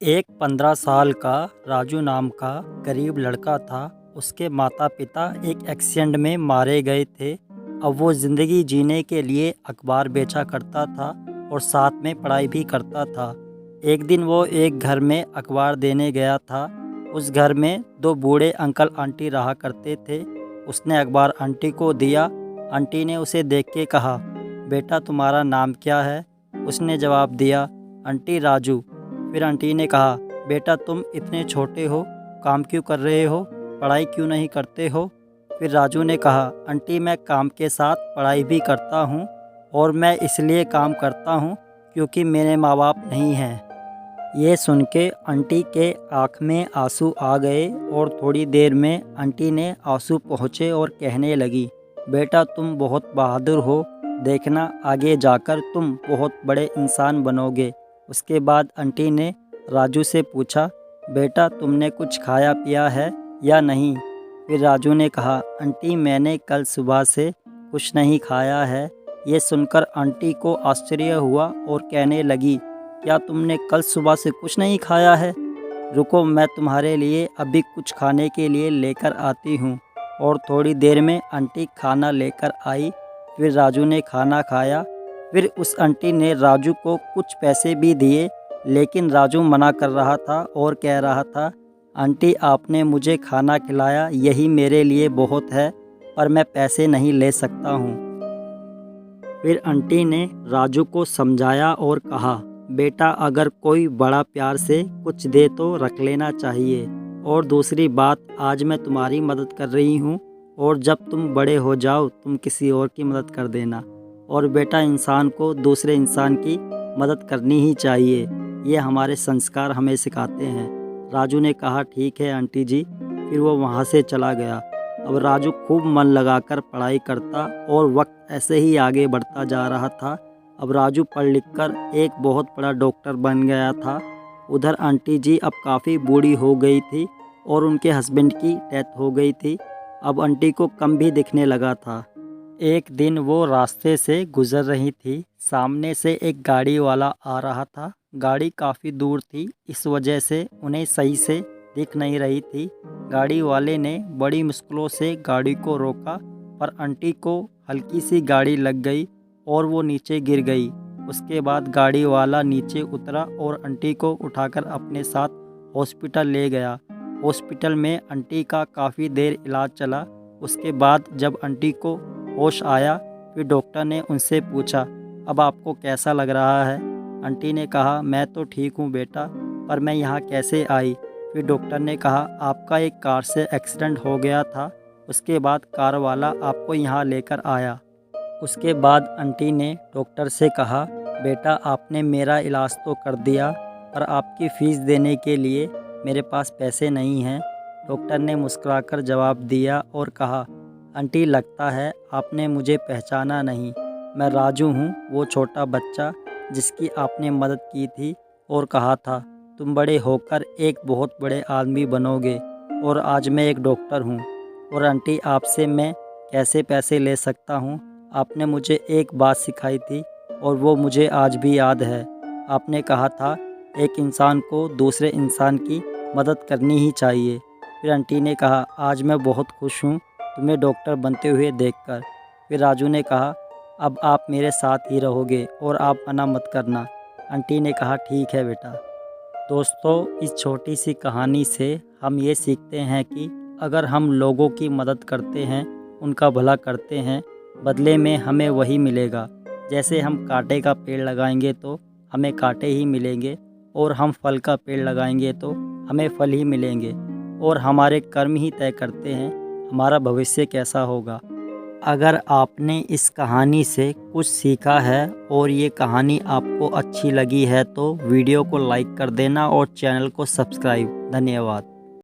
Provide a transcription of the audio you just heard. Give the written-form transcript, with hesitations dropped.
एक 15 साल का राजू नाम का गरीब लड़का था। उसके माता पिता एक एक्सीडेंट में मारे गए थे। अब वो ज़िंदगी जीने के लिए अखबार बेचा करता था और साथ में पढ़ाई भी करता था। एक दिन वो एक घर में अखबार देने गया था। उस घर में दो बूढ़े अंकल आंटी रहा करते थे। उसने अखबार आंटी को दिया। आंटी ने उसे देख के कहा, बेटा तुम्हारा नाम क्या है? उसने जवाब दिया, आंटी राजू। फिर आंटी ने कहा, बेटा तुम इतने छोटे हो, काम क्यों कर रहे हो, पढ़ाई क्यों नहीं करते हो? फिर राजू ने कहा, आंटी मैं काम के साथ पढ़ाई भी करता हूँ और मैं इसलिए काम करता हूँ क्योंकि मेरे माँ बाप नहीं हैं। ये सुन के आंटी के आँख में आंसू आ गए और थोड़ी देर में आंटी ने आंसू पोंछे और कहने लगी, बेटा तुम बहुत बहादुर हो, देखना आगे जाकर तुम बहुत बड़े इंसान बनोगे। उसके बाद आंटी ने राजू से पूछा, बेटा तुमने कुछ खाया पिया है या नहीं? फिर राजू ने कहा, आंटी मैंने कल सुबह से कुछ नहीं खाया है। ये सुनकर आंटी को आश्चर्य हुआ और कहने लगी, क्या तुमने कल सुबह से कुछ नहीं खाया है? रुको मैं तुम्हारे लिए अभी कुछ खाने के लिए लेकर आती हूँ। और थोड़ी देर में आंटी खाना लेकर आई। फिर राजू ने खाना खाया। फिर उस आंटी ने राजू को कुछ पैसे भी दिए, लेकिन राजू मना कर रहा था और कह रहा था, आंटी आपने मुझे खाना खिलाया यही मेरे लिए बहुत है, पर मैं पैसे नहीं ले सकता हूँ। फिर आंटी ने राजू को समझाया और कहा, बेटा अगर कोई बड़ा प्यार से कुछ दे तो रख लेना चाहिए। और दूसरी बात, आज मैं तुम्हारी मदद कर रही हूँ और जब तुम बड़े हो जाओ तुम किसी और की मदद कर देना। और बेटा इंसान को दूसरे इंसान की मदद करनी ही चाहिए, ये हमारे संस्कार हमें सिखाते हैं। राजू ने कहा, ठीक है आंटी जी। फिर वो वहाँ से चला गया। अब राजू खूब मन लगाकर पढ़ाई करता और वक्त ऐसे ही आगे बढ़ता जा रहा था। अब राजू पढ़ लिख कर एक बहुत बड़ा डॉक्टर बन गया था। उधर आंटी जी अब काफ़ी बूढ़ी हो गई थी और उनके हस्बैंड की डेथ हो गई थी। अब आंटी को कम भी दिखने लगा था। एक दिन वो रास्ते से गुजर रही थी। सामने से एक गाड़ी वाला आ रहा था। गाड़ी काफ़ी दूर थी, इस वजह से उन्हें सही से दिख नहीं रही थी। गाड़ी वाले ने बड़ी मुश्किलों से गाड़ी को रोका, पर आंटी को हल्की सी गाड़ी लग गई और वो नीचे गिर गई। उसके बाद गाड़ी वाला नीचे उतरा और आंटी को उठाकर अपने साथ हॉस्पिटल ले गया। हॉस्पिटल में आंटी का काफ़ी देर इलाज चला। उसके बाद जब आंटी को होश आया, फिर डॉक्टर ने उनसे पूछा, अब आपको कैसा लग रहा है? आंटी ने कहा, मैं तो ठीक हूँ बेटा, पर मैं यहाँ कैसे आई? फिर डॉक्टर ने कहा, आपका एक कार से एक्सीडेंट हो गया था, उसके बाद कार वाला आपको यहाँ लेकर आया। उसके बाद आंटी ने डॉक्टर से कहा, बेटा आपने मेरा इलाज तो कर दिया, पर आपकी फ़ीस देने के लिए मेरे पास पैसे नहीं हैं। डॉक्टर ने मुस्कुराकर जवाब दिया और कहा, आंटी लगता है आपने मुझे पहचाना नहीं। मैं राजू हूँ, वो छोटा बच्चा जिसकी आपने मदद की थी और कहा था तुम बड़े होकर एक बहुत बड़े आदमी बनोगे। और आज मैं एक डॉक्टर हूँ। और आंटी आपसे मैं कैसे पैसे ले सकता हूँ? आपने मुझे एक बात सिखाई थी और वो मुझे आज भी याद है। आपने कहा था एक इंसान को दूसरे इंसान की मदद करनी ही चाहिए। फिर आंटी ने कहा, आज मैं बहुत खुश हूँ तुम्हें डॉक्टर बनते हुए देखकर। फिर राजू ने कहा, अब आप मेरे साथ ही रहोगे और आप मना मत करना। आंटी ने कहा, ठीक है बेटा। दोस्तों, इस छोटी सी कहानी से हम ये सीखते हैं कि अगर हम लोगों की मदद करते हैं, उनका भला करते हैं, बदले में हमें वही मिलेगा। जैसे हम कांटे का पेड़ लगाएंगे तो हमें कांटे ही मिलेंगे, और हम फल का पेड़ लगाएंगे तो हमें फल ही मिलेंगे। और हमारे कर्म ही तय करते हैं हमारा भविष्य कैसा होगा। अगर आपने इस कहानी से कुछ सीखा है और ये कहानी आपको अच्छी लगी है तो वीडियो को लाइक कर देना और चैनल को सब्सक्राइब। धन्यवाद।